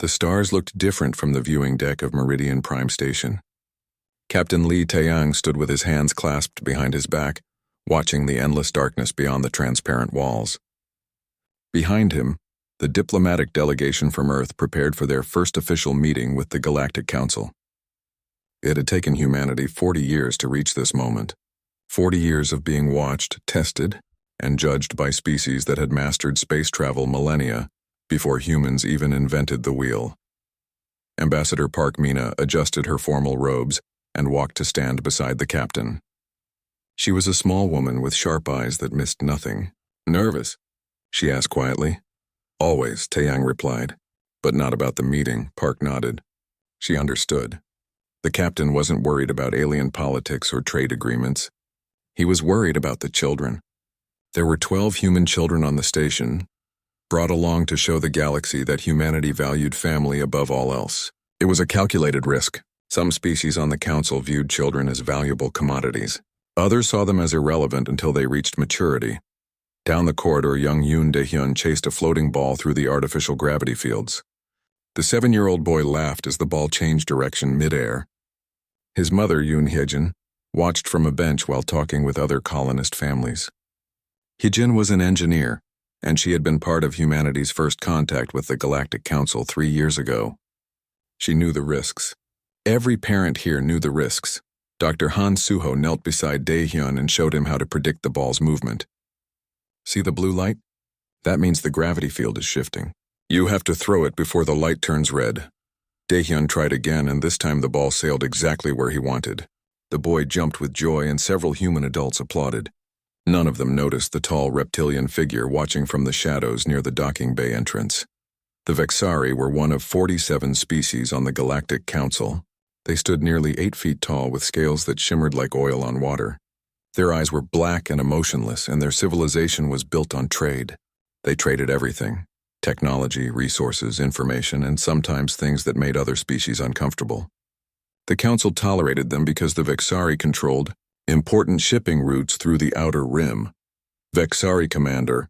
The stars looked different from the viewing deck of Meridian Prime Station. Captain Li Taeyang stood with his hands clasped behind his back, watching the endless darkness beyond the transparent walls. Behind him, the diplomatic delegation from Earth prepared for their first official meeting with the Galactic Council. It had taken humanity 40 years to reach this moment. 40 years of being watched, tested, and judged by species that had mastered space travel millennia before humans even invented the wheel. Ambassador Park Mina adjusted her formal robes and walked to stand beside the captain. She was a small woman with sharp eyes that missed nothing. "Nervous?" she asked quietly. "Always," Taeyang replied. "But not about the meeting," Park nodded. She understood. The captain wasn't worried about alien politics or trade agreements. He was worried about the children. There were 12 human children on the station, brought along to show the galaxy that humanity valued family above all else. It was a calculated risk. Some species on the council viewed children as valuable commodities. Others saw them as irrelevant until they reached maturity. Down the corridor, young Yoon Dae-hyun chased a floating ball through the artificial gravity fields. The 7-year-old boy laughed as the ball changed direction mid-air. His mother, Yoon Hye-jin, watched from a bench while talking with other colonist families. Hye-jin was an engineer, and she had been part of humanity's first contact with the Galactic Council 3 years ago. She knew the risks. Every parent here knew the risks. Dr. Han Suho knelt beside Dae-hyun and showed him how to predict the ball's movement. "See the blue light? That means the gravity field is shifting. You have to throw it before the light turns red." Dae-hyun tried again, and this time the ball sailed exactly where he wanted. The boy jumped with joy, and several human adults applauded. None of them noticed the tall reptilian figure watching from the shadows near the docking bay entrance. The Vexari were one of 47 species on the Galactic Council. They stood nearly 8 feet tall with scales that shimmered like oil on water. Their eyes were black and emotionless, and their civilization was built on trade. They traded everything: technology, resources, information, and sometimes things that made other species uncomfortable. The Council tolerated them because the Vexari controlled important shipping routes through the Outer Rim. Vexari Commander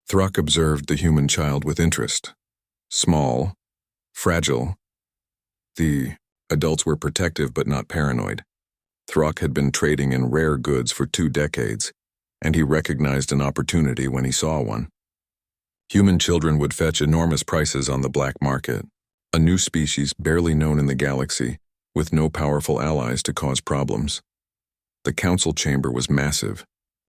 Throck observed the human child with interest. Small, fragile. The adults were protective but not paranoid. Throck had been trading in rare goods for 2 decades, and he recognized an opportunity when he saw one. Human children would fetch enormous prices on the black market, a new species barely known in the galaxy, with no powerful allies to cause problems. The council chamber was massive.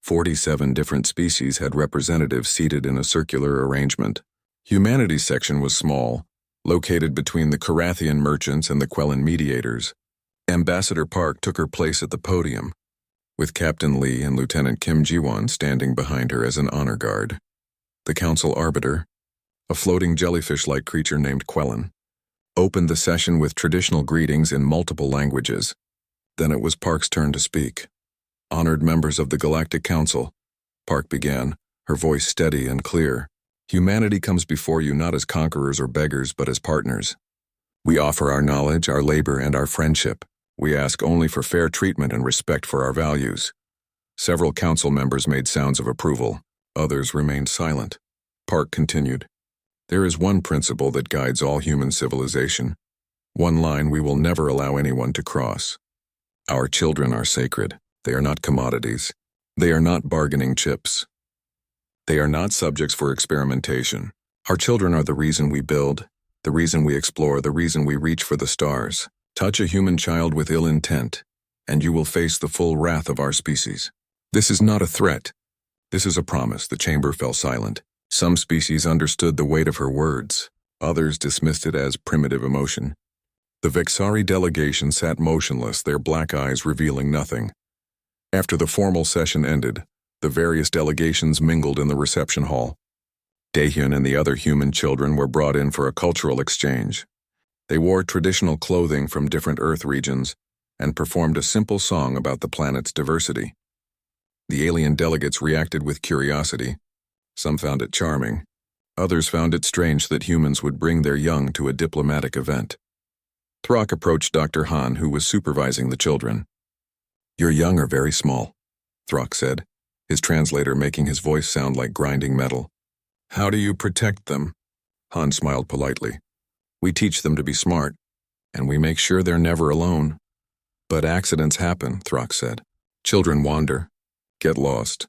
47 different species had representatives seated in a circular arrangement. Humanity's section was small, located between the Carathian merchants and the Quellan mediators. Ambassador Park took her place at the podium, with Captain Lee and Lieutenant Kim Ji-won standing behind her as an honor guard. The council arbiter, a floating jellyfish-like creature named Quellan, opened the session with traditional greetings in multiple languages. Then it was Park's turn to speak. "Honored members of the Galactic Council," Park began, her voice steady and clear. "Humanity comes before you not as conquerors or beggars, but as partners. We offer our knowledge, our labor, and our friendship. We ask only for fair treatment and respect for our values." Several council members made sounds of approval. Others remained silent. Park continued. "There is one principle that guides all human civilization. One line we will never allow anyone to cross. Our children are sacred. They are not commodities. They are not bargaining chips. They are not subjects for experimentation. Our children are the reason we build, the reason we explore, the reason we reach for the stars. Touch a human child with ill intent, and you will face the full wrath of our species. This is not a threat. This is a promise." The chamber fell silent. Some species understood the weight of her words. Others dismissed it as primitive emotion. The Vexari delegation sat motionless, their black eyes revealing nothing. After the formal session ended, the various delegations mingled in the reception hall. Dae-hyun and the other human children were brought in for a cultural exchange. They wore traditional clothing from different Earth regions and performed a simple song about the planet's diversity. The alien delegates reacted with curiosity. Some found it charming. Others found it strange that humans would bring their young to a diplomatic event. Throck approached Dr. Han, who was supervising the children. "Your young are very small," Throck said, his translator making his voice sound like grinding metal. "How do you protect them?" Han smiled politely. We teach them to be smart, and we make sure they're never alone. But accidents happen, Throck said. Children wander, get lost.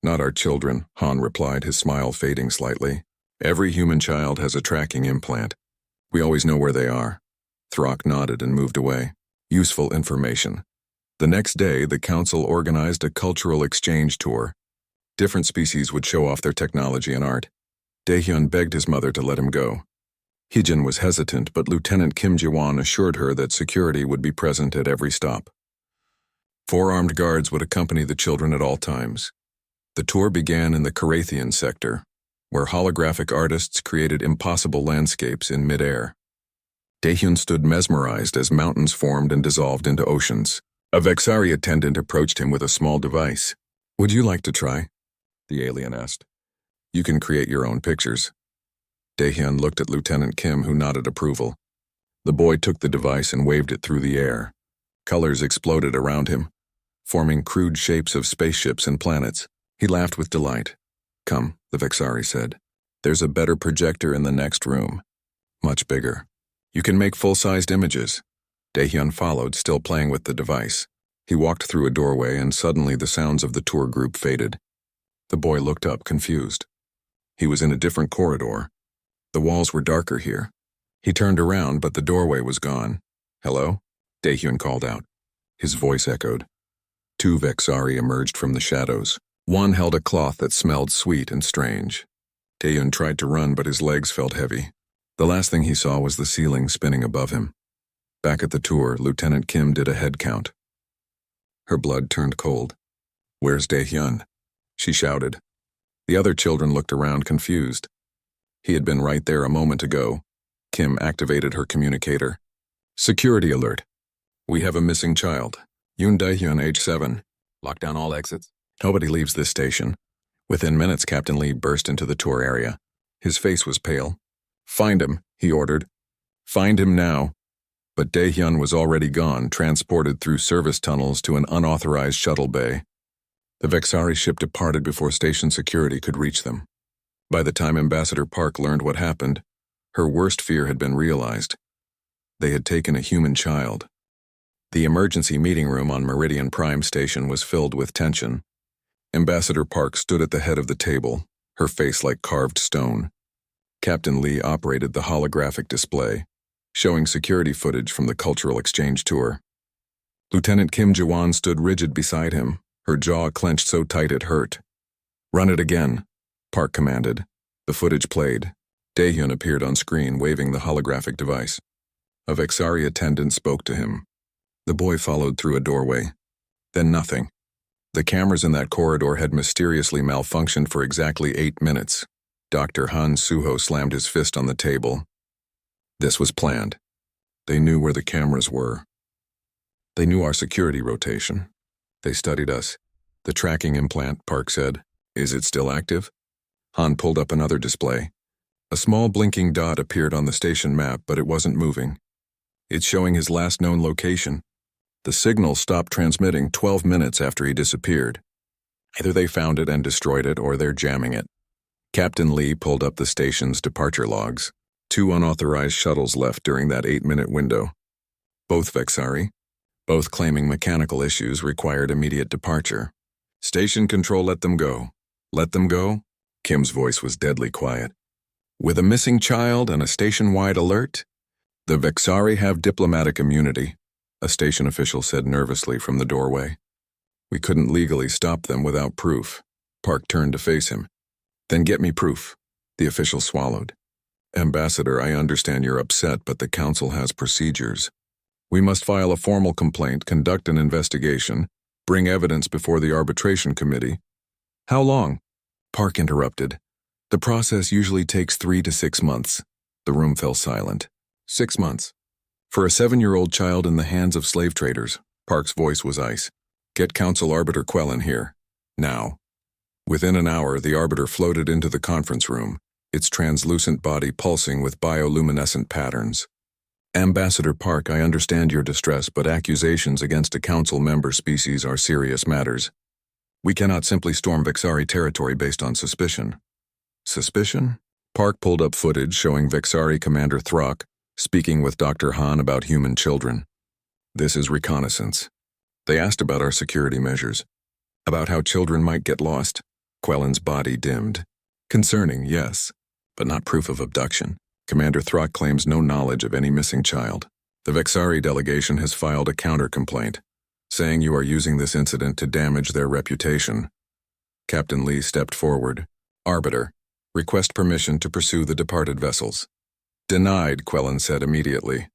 Not our children, Han replied, his smile fading slightly. Every human child has a tracking implant. We always know where they are. Throck nodded and moved away. Useful information. The next day, the council organized a cultural exchange tour. Different species would show off their technology and art. Daehyun begged his mother to let him go. Heejin was hesitant, but Lieutenant Kim Ji-won assured her that security would be present at every stop. 4 armed guards would accompany the children at all times. The tour began in the Carathian sector, where holographic artists created impossible landscapes in mid-air. Daehyun stood mesmerized as mountains formed and dissolved into oceans. A Vexari attendant approached him with a small device. "Would you like to try?" the alien asked. "You can create your own pictures." Daehyun looked at Lieutenant Kim, who nodded approval. The boy took the device and waved it through the air. Colors exploded around him, forming crude shapes of spaceships and planets. He laughed with delight. "Come," the Vexari said. "There's a better projector in the next room. Much bigger. You can make full-sized images." Daehyun followed, still playing with the device. He walked through a doorway, and suddenly the sounds of the tour group faded. The boy looked up, confused. He was in a different corridor. The walls were darker here. He turned around, but the doorway was gone. "Hello?" Daehyun called out. His voice echoed. 2 Vexari emerged from the shadows. One held a cloth that smelled sweet and strange. Daehyun tried to run, but his legs felt heavy. The last thing he saw was the ceiling spinning above him. Back at the tour, Lieutenant Kim did a head count. Her blood turned cold. "Where's Daehyun?" she shouted. The other children looked around, confused. He had been right there a moment ago. Kim activated her communicator. "Security alert. We have a missing child. Yoon Daehyun, age 7. Lock down all exits. Nobody leaves this station." Within minutes, Captain Lee burst into the tour area. His face was pale. "Find him," he ordered. "Find him now." But Daehyun was already gone, transported through service tunnels to an unauthorized shuttle bay. The Vexari ship departed before station security could reach them. By the time Ambassador Park learned what happened, her worst fear had been realized. They had taken a human child. The emergency meeting room on Meridian Prime Station was filled with tension. Ambassador Park stood at the head of the table, her face like carved stone. Captain Lee operated the holographic display, showing security footage from the cultural exchange tour. Lieutenant Kim Ji-won stood rigid beside him, her jaw clenched so tight it hurt. "Run it again," Park commanded. The footage played. Daehyun appeared on screen, waving the holographic device. A Vexari attendant spoke to him. The boy followed through a doorway. Then nothing. The cameras in that corridor had mysteriously malfunctioned for exactly 8 minutes. Dr. Han Suho slammed his fist on the table. This was planned. They knew where the cameras were. They knew our security rotation. They studied us. "The tracking implant," Park said. "Is it still active?" Han pulled up another display. A small blinking dot appeared on the station map, but it wasn't moving. "It's showing his last known location." The signal stopped transmitting 12 minutes after he disappeared. Either they found it and destroyed it, or they're jamming it. Captain Lee pulled up the station's departure logs. 2 unauthorized shuttles left during that 8-minute window. Both Vexari, both claiming mechanical issues, required immediate departure. "Station control, let them go." "Let them go?" Kim's voice was deadly quiet. "With a missing child and a station-wide alert?" "The Vexari have diplomatic immunity," a station official said nervously from the doorway. "We couldn't legally stop them without proof." Park turned to face him. "Then get me proof." The official swallowed. "Ambassador, I understand you're upset, but the council has procedures. We must file a formal complaint, conduct an investigation, bring evidence before the arbitration committee." "How long?" Park interrupted. "The process usually takes 3 to 6 months." The room fell silent. 6 months. For a 7-year-old child in the hands of slave traders. Park's voice was ice. "Get Council Arbiter Quellen here. Now." Within an hour, the Arbiter floated into the conference room, its translucent body pulsing with bioluminescent patterns. "Ambassador Park, I understand your distress, but accusations against a Council member species are serious matters. We cannot simply storm Vexari territory based on suspicion." "Suspicion?" Park pulled up footage showing Vexari Commander Throck, Speaking with Dr. Han about human children. This is reconnaissance. They asked about our security measures. About how children might get lost. Quellen's body dimmed. Concerning, yes, but not proof of abduction. Commander Throck claims no knowledge of any missing child. The Vexari delegation has filed a counter-complaint, saying you are using this incident to damage their reputation. Captain Lee stepped forward. Arbiter, request permission to pursue the departed vessels. Denied, Quellen said immediately.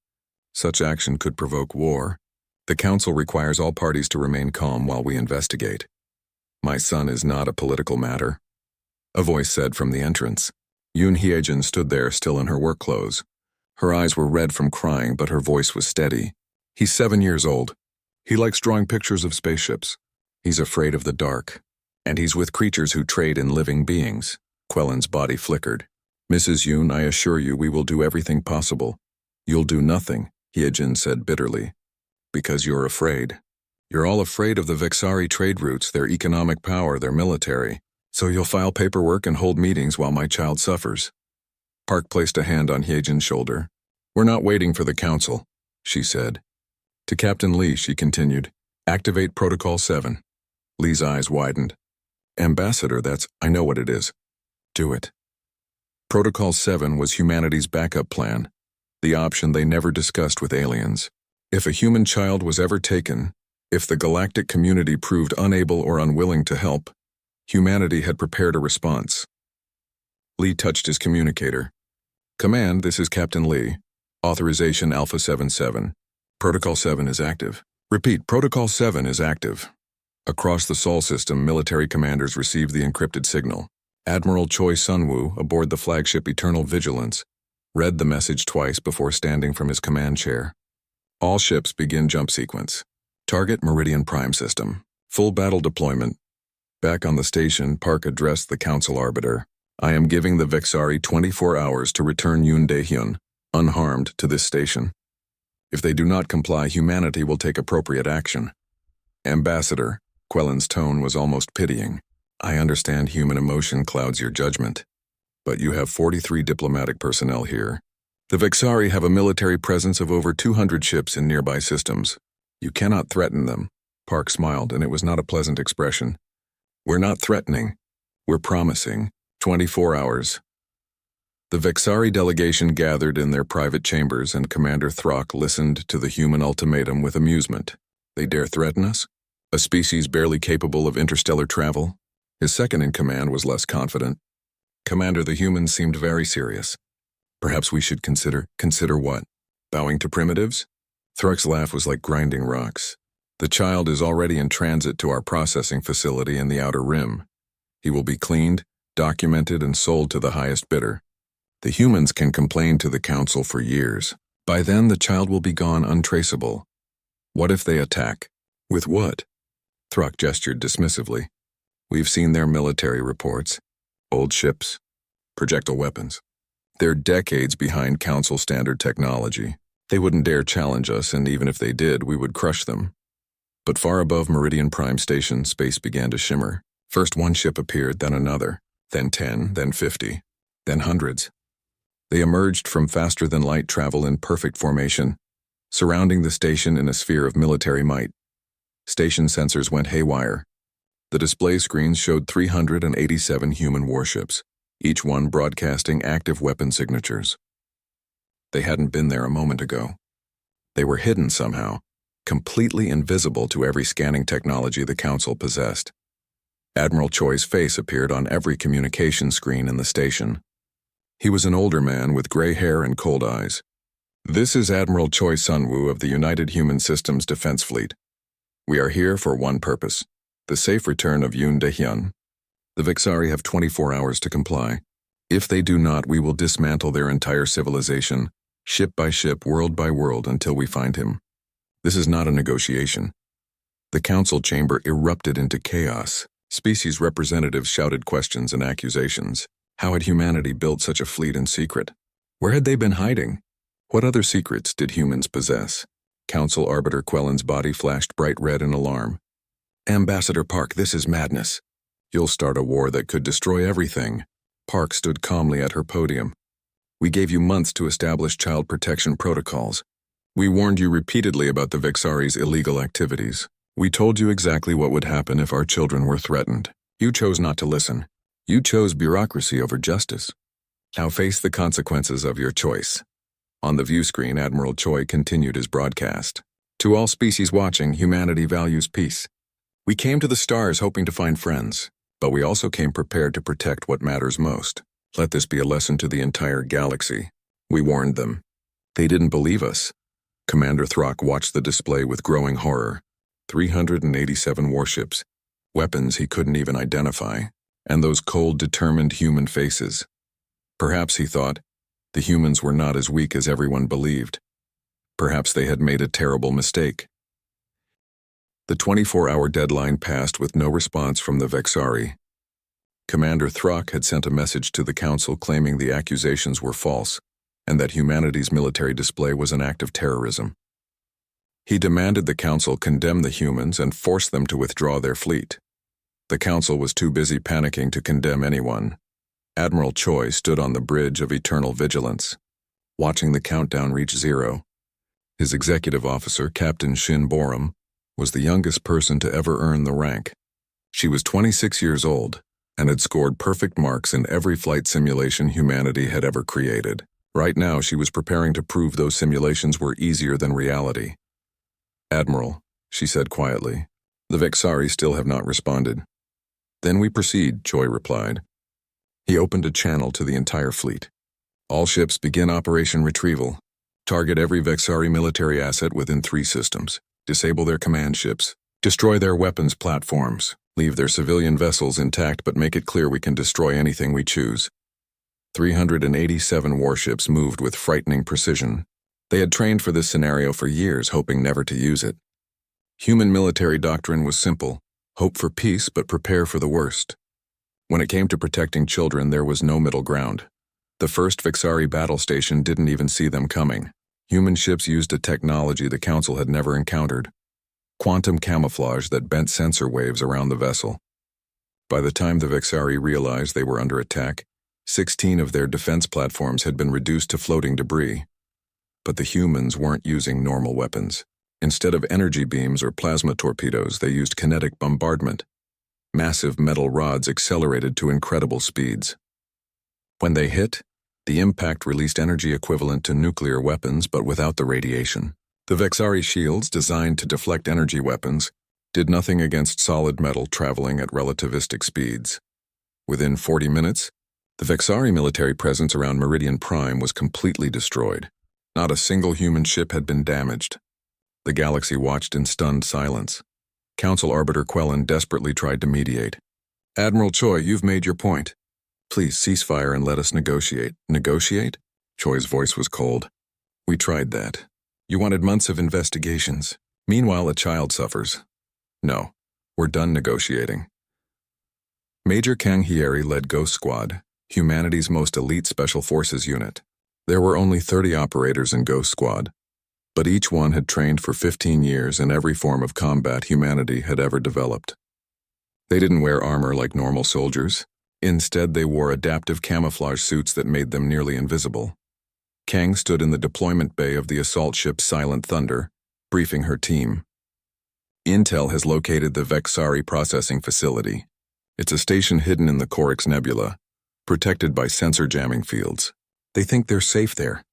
Such action could provoke war. The Council requires all parties to remain calm while we investigate. My son is not a political matter. A voice said from the entrance. Yoon Hyejin stood there still in her work clothes. Her eyes were red from crying, but her voice was steady. He's 7 years old. He likes drawing pictures of spaceships. He's afraid of the dark. And he's with creatures who trade in living beings. Quellen's body flickered. Mrs. Yoon, I assure you we will do everything possible. You'll do nothing, Hyejin said bitterly. Because you're afraid. You're all afraid of the Vexari trade routes, their economic power, their military. So you'll file paperwork and hold meetings while my child suffers. Park placed a hand on Hyejin's shoulder. We're not waiting for the Council, she said. To Captain Lee, she continued, activate Protocol 7. Lee's eyes widened. Ambassador, I know what it is. Do it. Protocol 7 was humanity's backup plan, the option they never discussed with aliens. If a human child was ever taken, if the galactic community proved unable or unwilling to help, humanity had prepared a response. Lee touched his communicator. Command, this is Captain Lee. Authorization Alpha 77. Protocol 7 is active. Repeat, Protocol 7 is active. Across the Sol system, military commanders received the encrypted signal. Admiral Choi Sunwoo, aboard the flagship Eternal Vigilance, read the message twice before standing from his command chair. All ships begin jump sequence. Target Meridian Prime System. Full battle deployment. Back on the station, Park addressed the Council Arbiter. I am giving the Vexari 24 hours to return Yoon Dae-hyun, unharmed, to this station. If they do not comply, humanity will take appropriate action. Ambassador, Quellen's tone was almost pitying. I understand human emotion clouds your judgment. But you have 43 diplomatic personnel here. The Vexari have a military presence of over 200 ships in nearby systems. You cannot threaten them. Park smiled, and it was not a pleasant expression. We're not threatening. We're promising. 24 hours. The Vexari delegation gathered in their private chambers, and Commander Throck listened to the human ultimatum with amusement. They dare threaten us? A species barely capable of interstellar travel? His second-in-command was less confident. Commander, the humans seemed very serious. Perhaps we should consider what? Bowing to primitives? Throck's laugh was like grinding rocks. The child is already in transit to our processing facility in the Outer Rim. He will be cleaned, documented, and sold to the highest bidder. The humans can complain to the Council for years. By then, the child will be gone untraceable. What if they attack? With what? Throck gestured dismissively. We've seen their military reports. Old ships. Projectile weapons. They're decades behind Council standard technology. They wouldn't dare challenge us, and even if they did, we would crush them. But far above Meridian Prime Station, space began to shimmer. First one ship appeared, then another, then 10, then 50, then hundreds. They emerged from faster-than-light travel in perfect formation, surrounding the station in a sphere of military might. Station sensors went haywire. The display screens showed 387 human warships, each one broadcasting active weapon signatures. They hadn't been there a moment ago. They were hidden somehow, completely invisible to every scanning technology the Council possessed. Admiral Choi's face appeared on every communication screen in the station. He was an older man with gray hair and cold eyes. This is Admiral Choi Sunwoo of the United Human Systems Defense Fleet. We are here for one purpose, the safe return of Yoon Dae-hyun. The Vexari have 24 hours to comply. If they do not, we will dismantle their entire civilization, ship by ship, world by world, until we find him. This is not a negotiation. The Council chamber erupted into chaos. Species representatives shouted questions and accusations. How had humanity built such a fleet in secret? Where had they been hiding? What other secrets did humans possess? Council Arbiter Quellen's body flashed bright red in alarm. Ambassador Park, this is madness. You'll start a war that could destroy everything. Park stood calmly at her podium. We gave you months to establish child protection protocols. We warned you repeatedly about the Vexari's illegal activities. We told you exactly what would happen if our children were threatened. You chose not to listen. You chose bureaucracy over justice. Now face the consequences of your choice. On the view screen, Admiral Choi continued his broadcast. To all species watching, humanity values peace. We came to the stars hoping to find friends, but we also came prepared to protect what matters most. Let this be a lesson to the entire galaxy. We warned them. They didn't believe us. Commander Throck watched the display with growing horror. 387 warships, weapons he couldn't even identify, and those cold, determined human faces. Perhaps, he thought, the humans were not as weak as everyone believed. Perhaps they had made a terrible mistake. The 24-hour deadline passed with no response from the Vexari. Commander Throck had sent a message to the Council claiming the accusations were false and that humanity's military display was an act of terrorism. He demanded the Council condemn the humans and force them to withdraw their fleet. The Council was too busy panicking to condemn anyone. Admiral Choi stood on the bridge of eternal vigilance, watching the countdown reach 0. His executive officer, Captain Shin Borum, was the youngest person to ever earn the rank. She was 26 years old and had scored perfect marks in every flight simulation humanity had ever created. Right now, she was preparing to prove those simulations were easier than reality. Admiral, she said quietly, the Vexari still have not responded. Then we proceed, Choi replied. He opened a channel to the entire fleet. All ships begin Operation Retrieval. Target every Vexari military asset within 3 systems. Disable their command ships. Destroy their weapons platforms. Leave their civilian vessels intact, but make it clear we can destroy anything we choose. 387 warships moved with frightening precision. They had trained for this scenario for years, hoping never to use it. Human military doctrine was simple: hope for peace, but prepare for the worst. When it came to protecting children, there was no middle ground. The first Vexari battle station didn't even see them coming. Human ships used a technology the Council had never encountered: quantum camouflage that bent sensor waves around the vessel. By the time the Vexari realized they were under attack, 16 of their defense platforms had been reduced to floating debris. But the humans weren't using normal weapons. Instead of energy beams or plasma torpedoes, they used kinetic bombardment. Massive metal rods accelerated to incredible speeds. When they hit, the impact released energy equivalent to nuclear weapons but without the radiation. The Vexari shields, designed to deflect energy weapons, did nothing against solid metal traveling at relativistic speeds. Within 40 minutes, the Vexari military presence around Meridian Prime was completely destroyed. Not a single human ship had been damaged. The galaxy watched in stunned silence. Council Arbiter Quellen desperately tried to mediate. Admiral Choi, you've made your point. Please cease fire and let us negotiate. Negotiate? Choi's voice was cold. We tried that. You wanted months of investigations. Meanwhile, a child suffers. No, we're done negotiating. Major Kang Hyeri led Ghost Squad, humanity's most elite special forces unit. There were only 30 operators in Ghost Squad, but each one had trained for 15 years in every form of combat humanity had ever developed. They didn't wear armor like normal soldiers. Instead, they wore adaptive camouflage suits that made them nearly invisible. Kang stood in the deployment bay of the assault ship Silent Thunder, briefing her team. Intel has located the Vexari processing facility. It's a station hidden in the Coryx Nebula, protected by sensor jamming fields. They think they're safe there.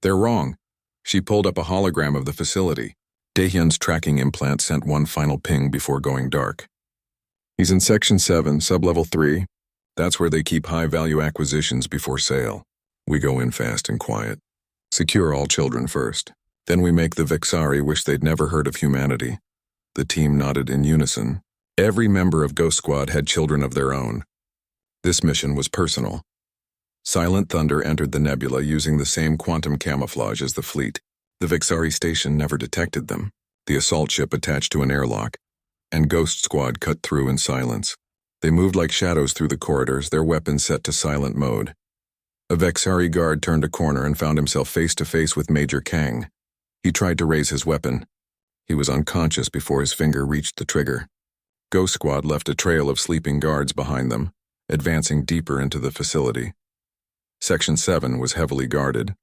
They're wrong. She pulled up a hologram of the facility. Daehyun's tracking implant sent one final ping before going dark. He's in Section 7, Sublevel 3. That's where they keep high-value acquisitions before sale. We go in fast and quiet. Secure all children first. Then we make the Vexari wish they'd never heard of humanity. The team nodded in unison. Every member of Ghost Squad had children of their own. This mission was personal. Silent Thunder entered the nebula using the same quantum camouflage as the fleet. The Vexari station never detected them. The assault ship attached to an airlock, and Ghost Squad cut through in silence. They moved like shadows through the corridors, their weapons set to silent mode. A Vexari guard turned a corner and found himself face to face with Major Kang. He tried to raise his weapon. He was unconscious before his finger reached the trigger. Ghost Squad left a trail of sleeping guards behind them, advancing deeper into the facility. Section 7 was heavily guarded.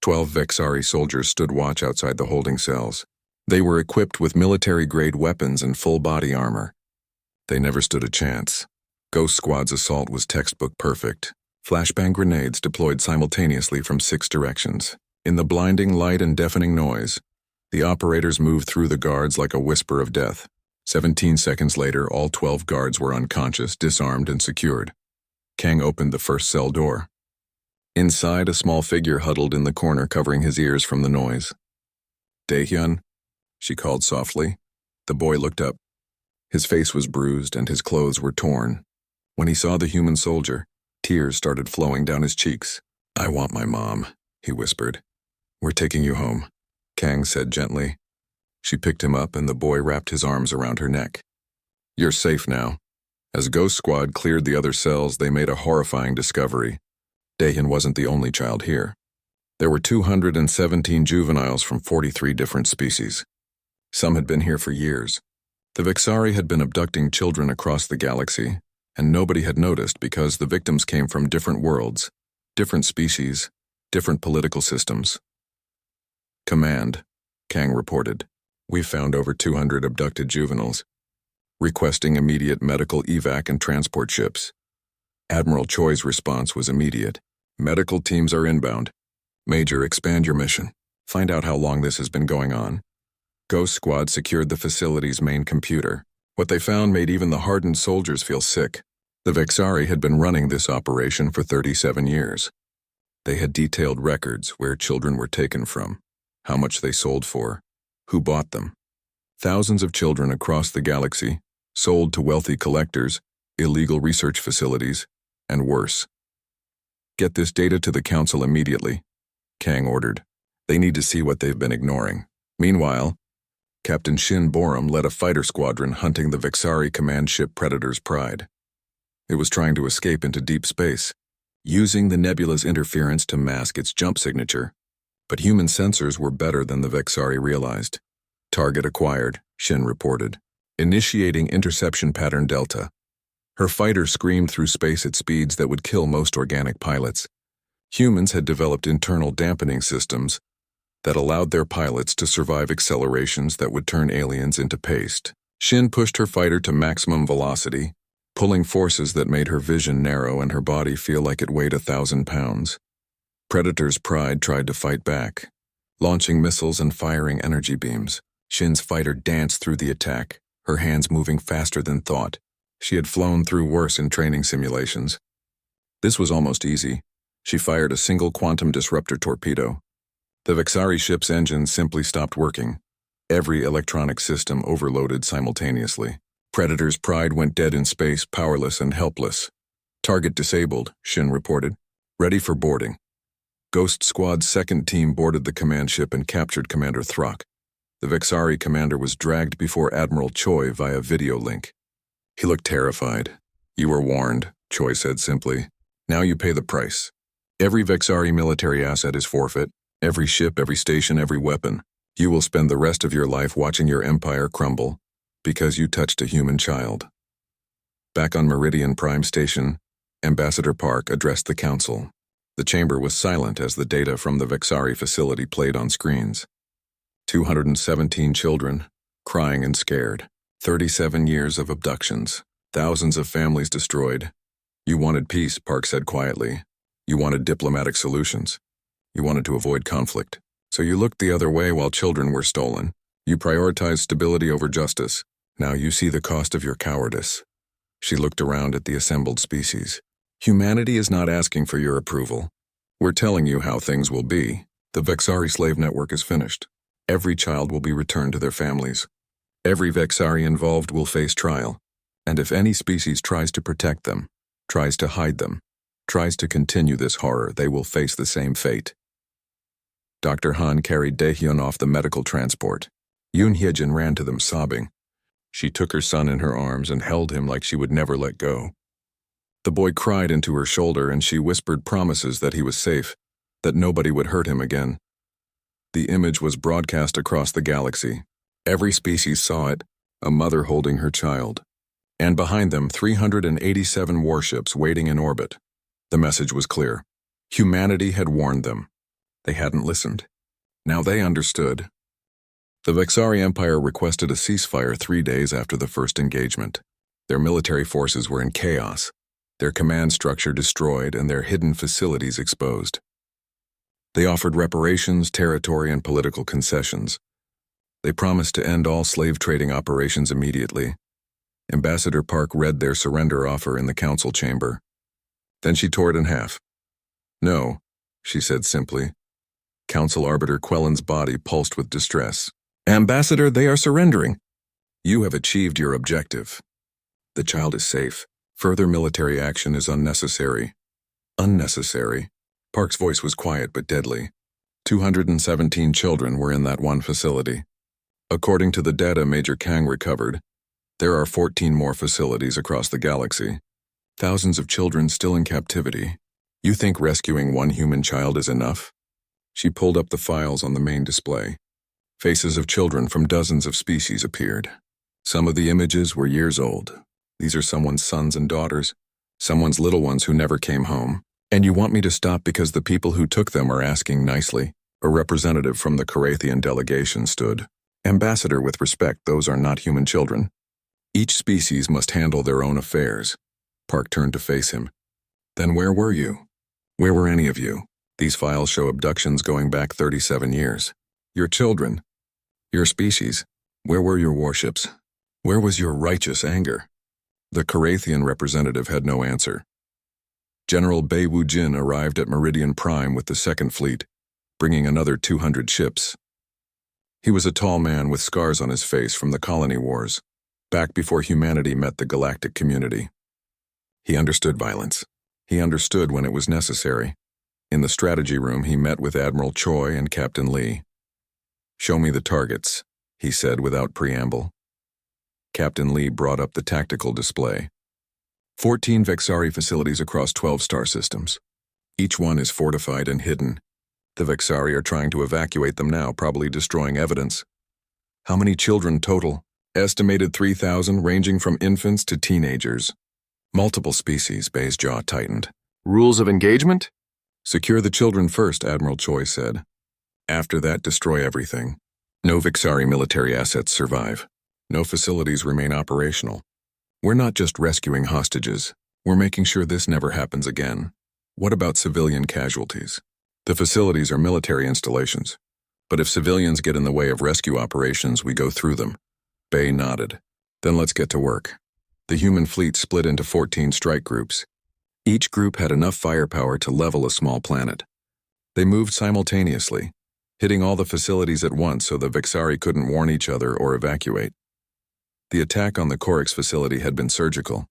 12 Vexari soldiers stood watch outside the holding cells. They were equipped with military-grade weapons and full-body armor. They never stood a chance. Ghost Squad's assault was textbook perfect. Flashbang grenades deployed simultaneously from 6 directions. In the blinding light and deafening noise, the operators moved through the guards like a whisper of death. 17 seconds later, all 12 guards were unconscious, disarmed, and secured. Kang opened the first cell door. Inside, a small figure huddled in the corner, covering his ears from the noise. "Daehyun," she called softly. The boy looked up. His face was bruised and his clothes were torn. When he saw the human soldier, tears started flowing down his cheeks. "I want my mom," he whispered. "We're taking you home," Kang said gently. She picked him up and the boy wrapped his arms around her neck. "You're safe now." As Ghost Squad cleared the other cells, they made a horrifying discovery. Daehyun wasn't the only child here. There were 217 juveniles from 43 different species. Some had been here for years. The Vexari had been abducting children across the galaxy, and nobody had noticed because the victims came from different worlds, different species, different political systems. "Command," Kang reported. "We've found over 200 abducted juveniles. Requesting immediate medical evac and transport ships." Admiral Choi's response was immediate. "Medical teams are inbound. Major, expand your mission. Find out how long this has been going on." Ghost Squad secured the facility's main computer. What they found made even the hardened soldiers feel sick. The Vexari had been running this operation for 37 years. They had detailed records where children were taken from, how much they sold for, who bought them. Thousands of children across the galaxy, sold to wealthy collectors, illegal research facilities, and worse. "Get this data to the Council immediately," Kang ordered. "They need to see what they've been ignoring." Meanwhile, Captain Shin Borum led a fighter squadron hunting the Vexari command ship Predator's Pride. It was trying to escape into deep space, using the nebula's interference to mask its jump signature. But human sensors were better than the Vexari realized. "Target acquired," Shin reported. "Initiating interception pattern Delta." Her fighter screamed through space at speeds that would kill most organic pilots. Humans had developed internal dampening systems that allowed their pilots to survive accelerations that would turn aliens into paste. Shin pushed her fighter to maximum velocity, pulling forces that made her vision narrow and her body feel like it weighed 1,000 pounds. Predator's Pride tried to fight back, launching missiles and firing energy beams. Shin's fighter danced through the attack, her hands moving faster than thought. She had flown through worse in training simulations. This was almost easy. She fired a single quantum disruptor torpedo. The Vexari ship's engines simply stopped working. Every electronic system overloaded simultaneously. Predator's Pride went dead in space, powerless and helpless. "Target disabled," Shin reported. "Ready for boarding." Ghost Squad's second team boarded the command ship and captured Commander Throck. The Vexari commander was dragged before Admiral Choi via video link. He looked terrified. "You were warned," Choi said simply. "Now you pay the price. Every Vexari military asset is forfeit. Every ship, every station, every weapon. You will spend the rest of your life watching your empire crumble because you touched a human child." Back on Meridian Prime Station, Ambassador Park addressed the council. The chamber was silent as the data from the Vexari facility played on screens. 217 children, crying and scared. 37 years of abductions. Thousands of families destroyed. "You wanted peace," Park said quietly. "You wanted diplomatic solutions. You wanted to avoid conflict. So you looked the other way while children were stolen. You prioritized stability over justice. Now you see the cost of your cowardice." She looked around at the assembled species. "Humanity is not asking for your approval. We're telling you how things will be. The Vexari slave network is finished. Every child will be returned to their families. Every Vexari involved will face trial. And if any species tries to protect them, tries to hide them, tries to continue this horror, they will face the same fate." Dr. Han carried Daehyun off the medical transport. Yoon Hyejin ran to them sobbing. She took her son in her arms and held him like she would never let go. The boy cried into her shoulder and she whispered promises that he was safe, that nobody would hurt him again. The image was broadcast across the galaxy. Every species saw it, a mother holding her child. And behind them, 387 warships waiting in orbit. The message was clear. Humanity had warned them. They hadn't listened. Now they understood. The Vexari Empire requested a ceasefire 3 days after the first engagement. Their military forces were in chaos, their command structure destroyed, and their hidden facilities exposed. They offered reparations, territory, and political concessions. They promised to end all slave trading operations immediately. Ambassador Park read their surrender offer in the council chamber. Then she tore it in half. "No," she said simply. Council Arbiter Quellen's body pulsed with distress. "Ambassador, they are surrendering." "You have achieved your objective. The child is safe. Further military action is unnecessary." "Unnecessary?" Park's voice was quiet but deadly. 217 children were in that one facility. According to the data Major Kang recovered, there are 14 more facilities across the galaxy. Thousands of children still in captivity. You think rescuing one human child is enough? She pulled up the files on the main display. Faces of children from dozens of species appeared. Some of the images were years old. These are someone's sons and daughters, someone's little ones who never came home. "And you want me to stop because the people who took them are asking nicely?" A representative from the Carathian delegation stood. "Ambassador, with respect, those are not human children. Each species must handle their own affairs." Park turned to face him. "Then where were you? Where were any of you? These files show abductions going back 37 years. Your children, your species, where were your warships? Where was your righteous anger?" The Carathian representative had no answer. General Bei Wu Jin arrived at Meridian Prime with the Second Fleet, bringing another 200 ships. He was a tall man with scars on his face from the colony wars, back before humanity met the galactic community. He understood violence. He understood when it was necessary. In the strategy room, he met with Admiral Choi and Captain Lee. "Show me the targets," he said without preamble. Captain Lee brought up the tactical display. 14 Vexari facilities across 12 star systems. Each one is fortified and hidden. The Vexari are trying to evacuate them now, probably destroying evidence. "How many children total?" "Estimated 3,000, ranging from infants to teenagers." "Multiple species," Bay's jaw tightened. "Rules of engagement?" "Secure the children first," Admiral Choi said. "After that, destroy everything. No Vexari military assets survive. No facilities remain operational. We're not just rescuing hostages. We're making sure this never happens again." "What about civilian casualties?" "The facilities are military installations. But if civilians get in the way of rescue operations, we go through them." Bay nodded. "Then let's get to work." The human fleet split into 14 strike groups. Each group had enough firepower to level a small planet. They moved simultaneously, hitting all the facilities at once so the Vexari couldn't warn each other or evacuate. The attack on the Korix facility had been surgical.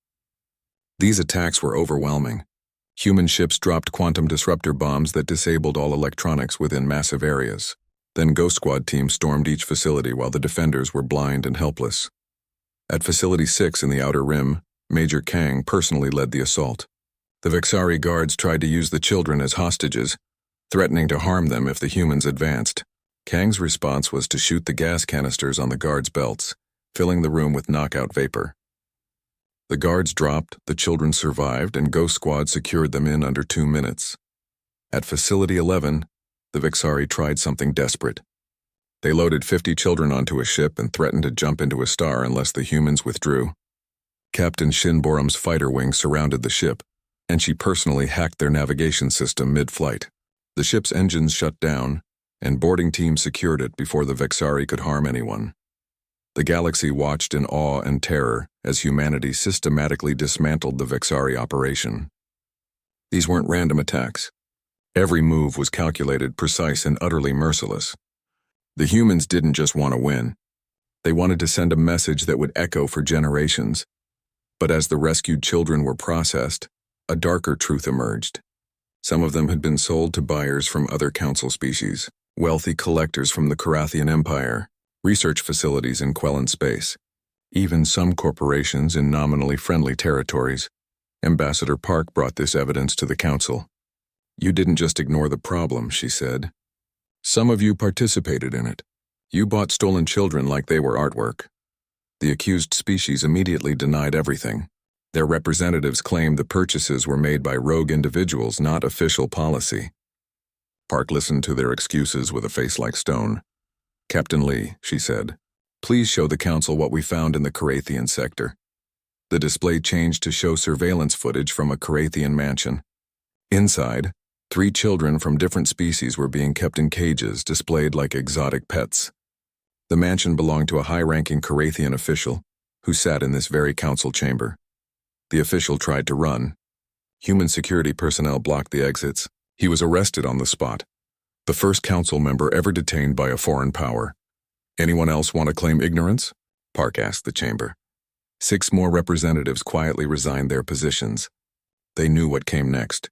These attacks were overwhelming. Human ships dropped quantum disruptor bombs that disabled all electronics within massive areas. Then Ghost Squad teams stormed each facility while the defenders were blind and helpless. At Facility 6 in the Outer Rim, Major Kang personally led the assault. The Vexari guards tried to use the children as hostages, threatening to harm them if the humans advanced. Kang's response was to shoot the gas canisters on the guards' belts, filling the room with knockout vapor. The guards dropped, the children survived, and Ghost Squad secured them in under 2 minutes. At Facility 11, the Vexari tried something desperate. They loaded 50 children onto a ship and threatened to jump into a star unless the humans withdrew. Captain Shin Borum's fighter wing surrounded the ship, and she personally hacked their navigation system mid-flight. The ship's engines shut down, and boarding teams secured it before the Vexari could harm anyone. The galaxy watched in awe and terror as humanity systematically dismantled the Vexari operation. These weren't random attacks. Every move was calculated, precise, and utterly merciless. The humans didn't just want to win. They wanted to send a message that would echo for generations. But as the rescued children were processed, a darker truth emerged. Some of them had been sold to buyers from other council species, wealthy collectors from the Carathian Empire, research facilities in Quellan space, even some corporations in nominally friendly territories. Ambassador Park brought this evidence to the council. "You didn't just ignore the problem," she said. "Some of you participated in it. You bought stolen children like they were artwork." The accused species immediately denied everything. Their representatives claimed the purchases were made by rogue individuals, not official policy. Park listened to their excuses with a face like stone. "Captain Lee," she said, "please show the council what we found in the Carathian sector." The display changed to show surveillance footage from a Carathian mansion. Inside, 3 children from different species were being kept in cages, displayed like exotic pets. The mansion belonged to a high-ranking Carathian official who sat in this very council chamber. The official tried to run. Human security personnel blocked the exits. He was arrested on the spot. The first council member ever detained by a foreign power. "Anyone else want to claim ignorance?" Park asked the chamber. 6 more representatives quietly resigned their positions. They knew what came next.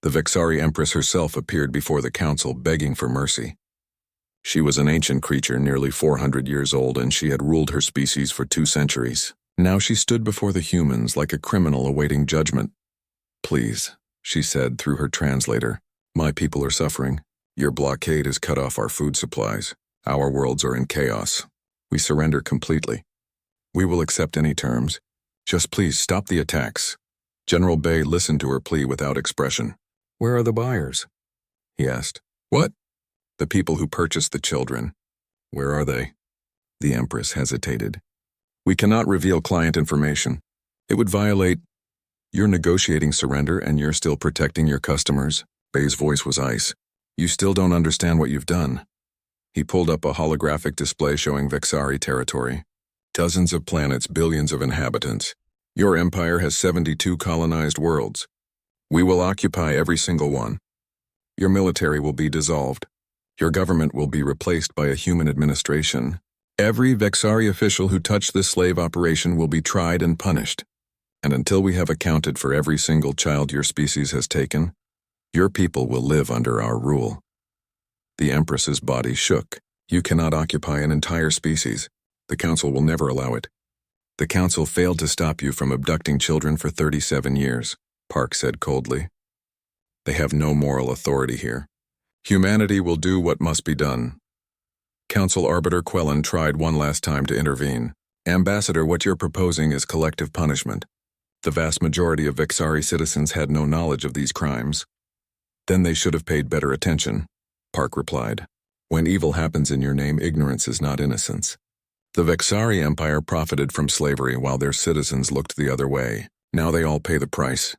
The Vexari Empress herself appeared before the council, begging for mercy. She was an ancient creature, nearly 400 years old, and she had ruled her species for 2 centuries. Now she stood before the humans like a criminal awaiting judgment. "Please," she said through her translator, "my people are suffering. Your blockade has cut off our food supplies. Our worlds are in chaos. We surrender completely. We will accept any terms. Just please stop the attacks." General Bay listened to her plea without expression. "Where are the buyers?" he asked. "What?" "The people who purchased the children. Where are they?" The Empress hesitated. "We cannot reveal client information. It would violate—" "You're negotiating surrender and you're still protecting your customers." Bay's voice was ice. "You still don't understand what you've done." He pulled up a holographic display showing Vexari territory. Dozens of planets, billions of inhabitants. Your empire has 72 colonized worlds. We will occupy every single one. Your military will be dissolved. Your government will be replaced by a human administration. Every Vexari official who touched this slave operation will be tried and punished. And until we have accounted for every single child your species has taken, your people will live under our rule." The Empress's body shook. "You cannot occupy an entire species. The Council will never allow it. The Council failed to stop you from abducting children for 37 years, Park said coldly. "They have no moral authority here. Humanity will do what must be done." Council Arbiter Quellen tried one last time to intervene. "Ambassador, what you're proposing is collective punishment. The vast majority of Vexari citizens had no knowledge of these crimes. Then they should have paid better attention," Park replied. "When evil happens in your name, ignorance is not innocence. The Vexari Empire profited from slavery while their citizens looked the other way. Now they all pay the price."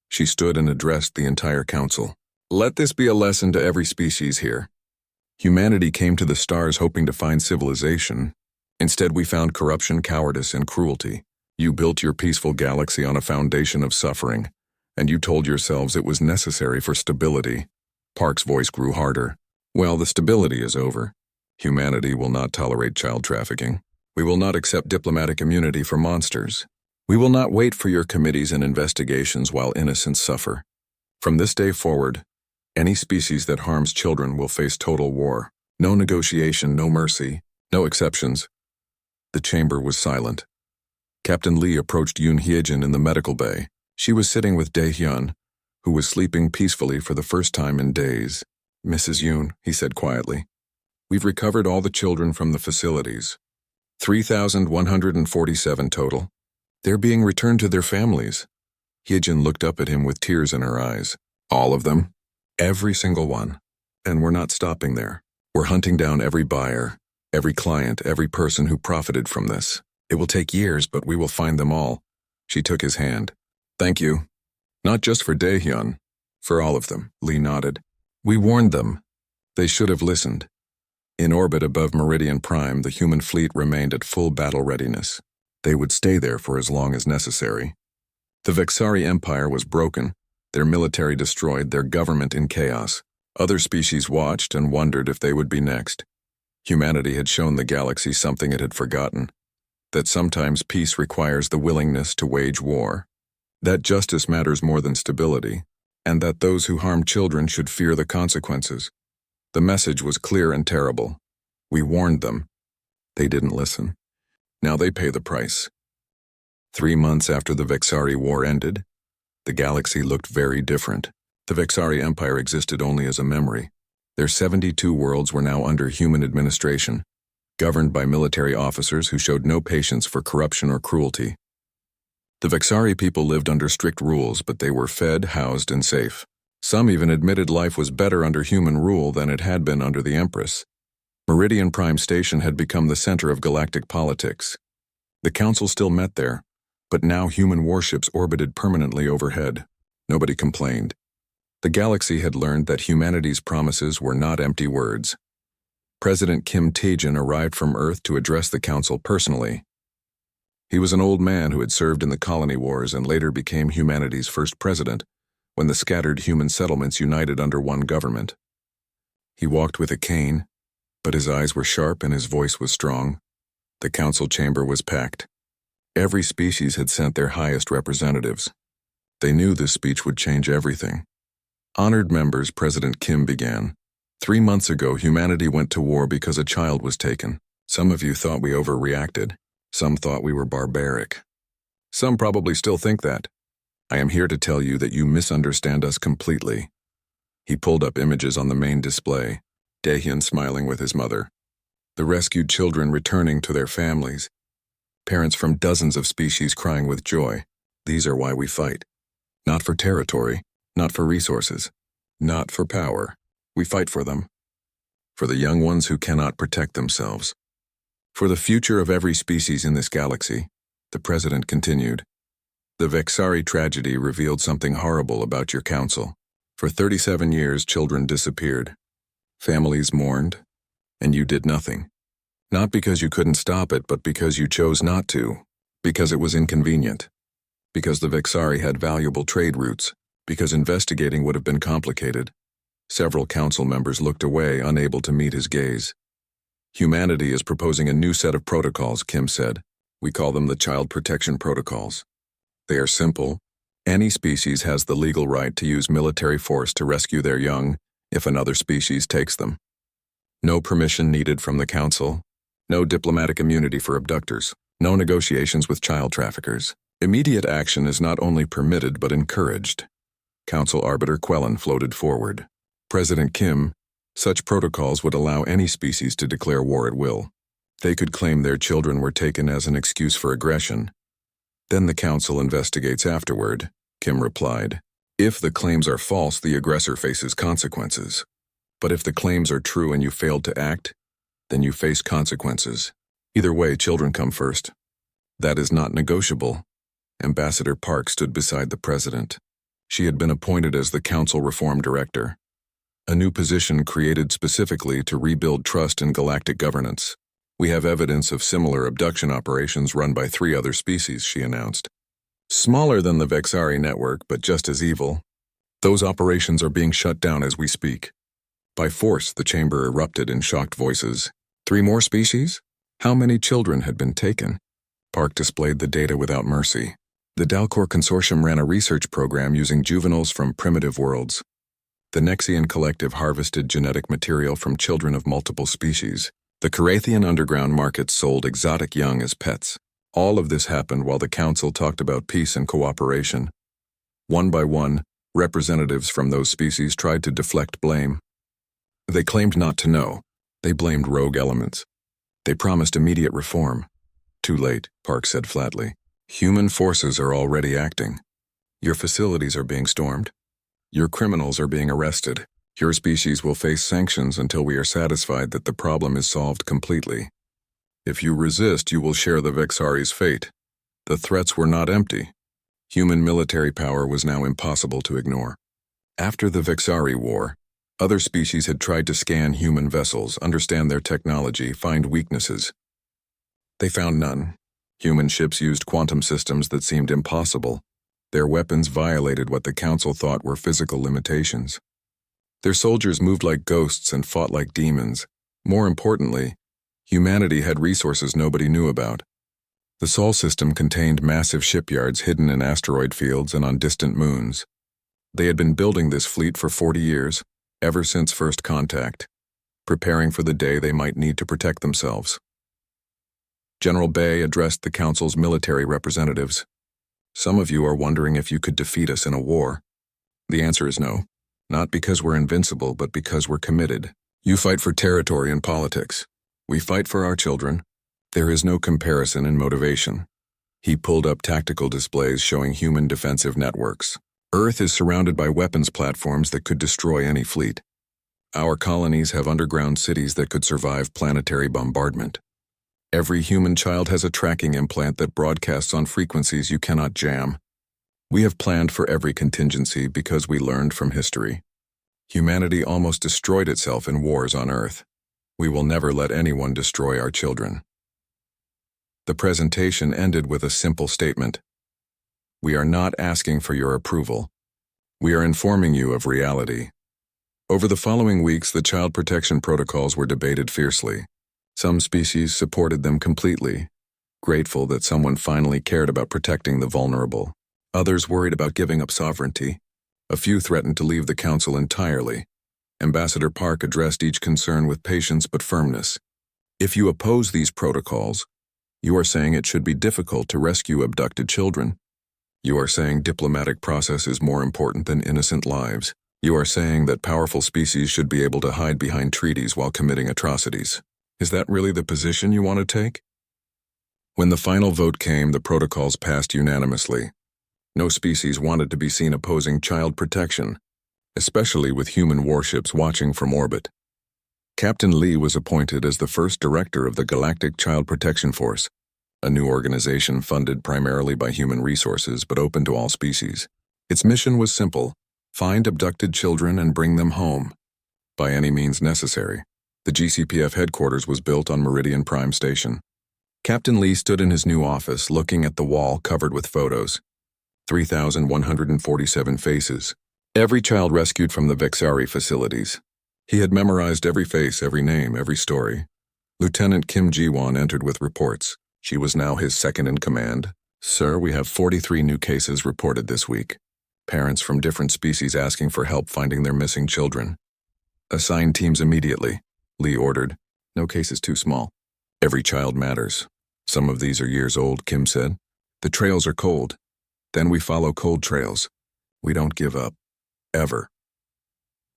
She stood and addressed the entire council. "Let this be a lesson to every species here. Humanity came to the stars hoping to find civilization. Instead, we found corruption, cowardice, and cruelty. You built your peaceful galaxy on a foundation of suffering, and you told yourselves it was necessary for stability." Park's voice grew harder. "Well, the stability is over. Humanity will not tolerate child trafficking. We will not accept diplomatic immunity for monsters. We will not wait for your committees and investigations while innocents suffer. From this day forward, any species that harms children will face total war. No negotiation, no mercy, no exceptions." The chamber was silent. Captain Lee approached Yoon Hyejin in the medical bay. She was sitting with Dae-hyun, who was sleeping peacefully for the first time in days. "Mrs. Yoon," he said quietly, "we've recovered all the children from the facilities. 3,147 total. They're being returned to their families." Hyejin looked up at him with tears in her eyes. "All of them?" "Every single one. And we're not stopping there. We're hunting down every buyer, every client, every person who profited from this. It will take years, but we will find them all." She took his hand. "Thank you. Not just for Dae-hyun, for all of them," Lee nodded. "We warned them. They should have listened." In orbit above Meridian Prime, the human fleet remained at full battle readiness. They would stay there for as long as necessary. The Vexari Empire was broken, their military destroyed, their government in chaos. Other species watched and wondered if they would be next. Humanity had shown the galaxy something it had forgotten, that sometimes peace requires the willingness to wage war, that justice matters more than stability, and that those who harm children should fear the consequences. The message was clear and terrible. We warned them. They didn't listen. Now they pay the price. 3 months after the Vexari War ended, the galaxy looked very different. The Vexari Empire existed only as a memory. Their 72 worlds were now under human administration, governed by military officers who showed no patience for corruption or cruelty. The Vexari people lived under strict rules, but they were fed, housed, and safe. Some even admitted life was better under human rule than it had been under the Empress. Meridian Prime Station had become the center of galactic politics. The Council still met there, but now human warships orbited permanently overhead. Nobody complained. The galaxy had learned that humanity's promises were not empty words. President Kim Tae-jin arrived from Earth to address the Council personally. He was an old man who had served in the colony wars and later became humanity's first president when the scattered human settlements united under one government. He walked with a cane, but his eyes were sharp and his voice was strong. The council chamber was packed. Every species had sent their highest representatives. They knew this speech would change everything. Honored members, President Kim began. 3 months ago, humanity went to war because a child was taken. Some of you thought we overreacted. Some thought we were barbaric. Some probably still think that. I am here to tell you that you misunderstand us completely. He pulled up images on the main display, Daehyun smiling with his mother. The rescued children returning to their families. Parents from dozens of species crying with joy. These are why we fight. Not for territory, not for resources, not for power. We fight for them. For the young ones who cannot protect themselves. For the future of every species in this galaxy, the president continued. The Vexari tragedy revealed something horrible about your council. For 37 years, children disappeared. Families mourned, and you did nothing. Not because you couldn't stop it, but because you chose not to. Because it was inconvenient. Because the Vexari had valuable trade routes. Because investigating would have been complicated. Several council members looked away, unable to meet his gaze. Humanity is proposing a new set of protocols, Kim said. We call them the Child Protection Protocols. They are simple. Any species has the legal right to use military force to rescue their young if another species takes them. No permission needed from the council. No diplomatic immunity for abductors. No negotiations with child traffickers. Immediate action is not only permitted but encouraged. Council Arbiter Quellen floated forward. President Kim, such protocols would allow any species to declare war at will. They could claim their children were taken as an excuse for aggression. Then the council investigates afterward, Kim replied. If the claims are false, the aggressor faces consequences. But if the claims are true and you failed to act, then you face consequences. Either way, children come first. That is not negotiable. Ambassador Park stood beside the president. She had been appointed as the council reform director. A new position created specifically to rebuild trust in galactic governance. We have evidence of similar abduction operations run by 3 other species, she announced. Smaller than the Vexari network, but just as evil. Those operations are being shut down as we speak. By force, the chamber erupted in shocked voices. 3 more species? How many children had been taken? Park displayed the data without mercy. The Dalcor Consortium ran a research program using juveniles from primitive worlds. The Nexian Collective harvested genetic material from children of multiple species. The Carathian underground market sold exotic young as pets. All of this happened while the council talked about peace and cooperation. One by one, representatives from those species tried to deflect blame. They claimed not to know. They blamed rogue elements. They promised immediate reform. Too late, Park said flatly. Human forces are already acting. Your facilities are being stormed. Your criminals are being arrested. Your species will face sanctions until we are satisfied that the problem is solved completely. If you resist, you will share the Vexari's fate. The threats were not empty. Human military power was now impossible to ignore. After the Vexari War, other species had tried to scan human vessels, understand their technology, find weaknesses. They found none. Human ships used quantum systems that seemed impossible. Their weapons violated what the council thought were physical limitations. Their soldiers moved like ghosts and fought like demons. More importantly, humanity had resources nobody knew about. The Sol system contained massive shipyards hidden in asteroid fields and on distant moons. They had been building this fleet for 40 years, ever since first contact, preparing for the day they might need to protect themselves. General Bay addressed the council's military representatives. Some of you are wondering if you could defeat us in a war. The answer is no. Not because we're invincible, but because we're committed. You fight for territory and politics. We fight for our children. There is no comparison in motivation. He pulled up tactical displays showing human defensive networks. Earth is surrounded by weapons platforms that could destroy any fleet. Our colonies have underground cities that could survive planetary bombardment. Every human child has a tracking implant that broadcasts on frequencies you cannot jam. We have planned for every contingency because we learned from history. Humanity almost destroyed itself in wars on Earth. We will never let anyone destroy our children. The presentation ended with a simple statement. We are not asking for your approval. We are informing you of reality. Over the following weeks, the child protection protocols were debated fiercely. Some species supported them completely, grateful that someone finally cared about protecting the vulnerable. Others worried about giving up sovereignty. A few threatened to leave the council entirely. Ambassador Park addressed each concern with patience but firmness. If you oppose these protocols, you are saying it should be difficult to rescue abducted children. You are saying diplomatic process is more important than innocent lives. You are saying that powerful species should be able to hide behind treaties while committing atrocities. Is that really the position you want to take? When the final vote came, the protocols passed unanimously. No species wanted to be seen opposing child protection, especially with human warships watching from orbit. Captain Lee was appointed as the first director of the Galactic Child Protection Force, a new organization funded primarily by human resources but open to all species. Its mission was simple: find abducted children and bring them home, by any means necessary. The GCPF headquarters was built on Meridian Prime Station. Captain Lee stood in his new office looking at the wall covered with photos. 3,147 faces. Every child rescued from the Vexari facilities. He had memorized every face, every name, every story. Lieutenant Kim Ji-won entered with reports. She was now his second in command. Sir, we have 43 new cases reported this week. Parents from different species asking for help finding their missing children. Assign teams immediately, Lee ordered. No case is too small. Every child matters. Some of these are years old, Kim said. The trails are cold. Then we follow cold trails. We don't give up. Ever.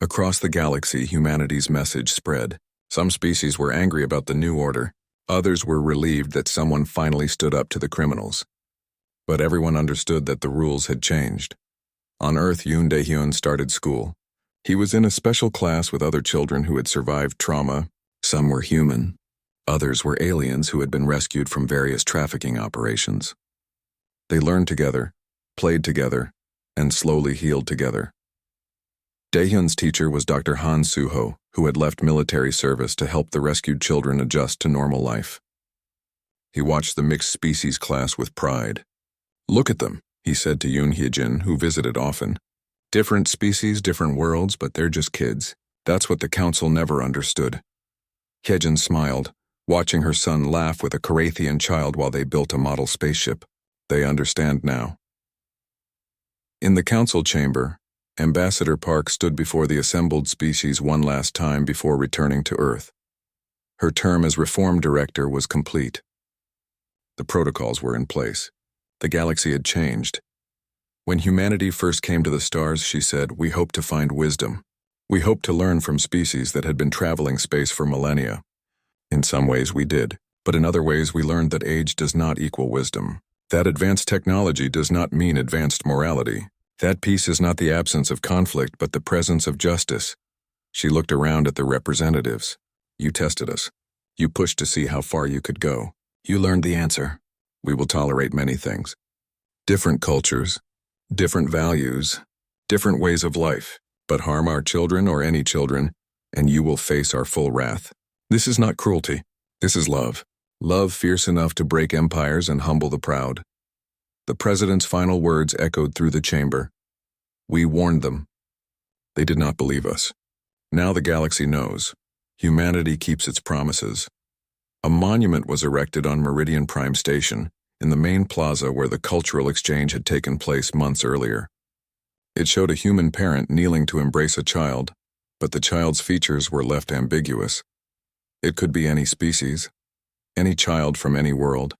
Across the galaxy, humanity's message spread. Some species were angry about the new order. Others were relieved that someone finally stood up to the criminals. But everyone understood that the rules had changed. On Earth, Yoon Dae-hyun started school. He was in a special class with other children who had survived trauma. Some were human. Others were aliens who had been rescued from various trafficking operations. They learned together, played together, and slowly healed together. Dae-hyun's teacher was Dr. Han Soo-ho, who had left military service to help the rescued children adjust to normal life. He watched the mixed species class with pride. Look at them, he said to Yoon Hye-jin, who visited often. Different species, different worlds, but they're just kids. That's what the council never understood. Hye-jin smiled, watching her son laugh with a Carathian child while they built a model spaceship. They understand now. In the council chamber, Ambassador Park stood before the assembled species one last time before returning to Earth. Her term as Reform Director was complete. The protocols were in place. The galaxy had changed. When humanity first came to the stars, she said, we hope to find wisdom. We hope to learn from species that had been traveling space for millennia. In some ways we did, but in other ways we learned that age does not equal wisdom. That advanced technology does not mean advanced morality. That peace is not the absence of conflict, but the presence of justice. She looked around at the representatives. You tested us. You pushed to see how far you could go. You learned the answer. We will tolerate many things. Different cultures, different values, different ways of life, but harm our children or any children, and you will face our full wrath. This is not cruelty. This is love. Love fierce enough to break empires and humble the proud. The president's final words echoed through the chamber. We warned them. They did not believe us. Now the galaxy knows. Humanity keeps its promises. A monument was erected on Meridian Prime Station, in the main plaza where the cultural exchange had taken place months earlier. It showed a human parent kneeling to embrace a child, but the child's features were left ambiguous. It could be any species, any child from any world.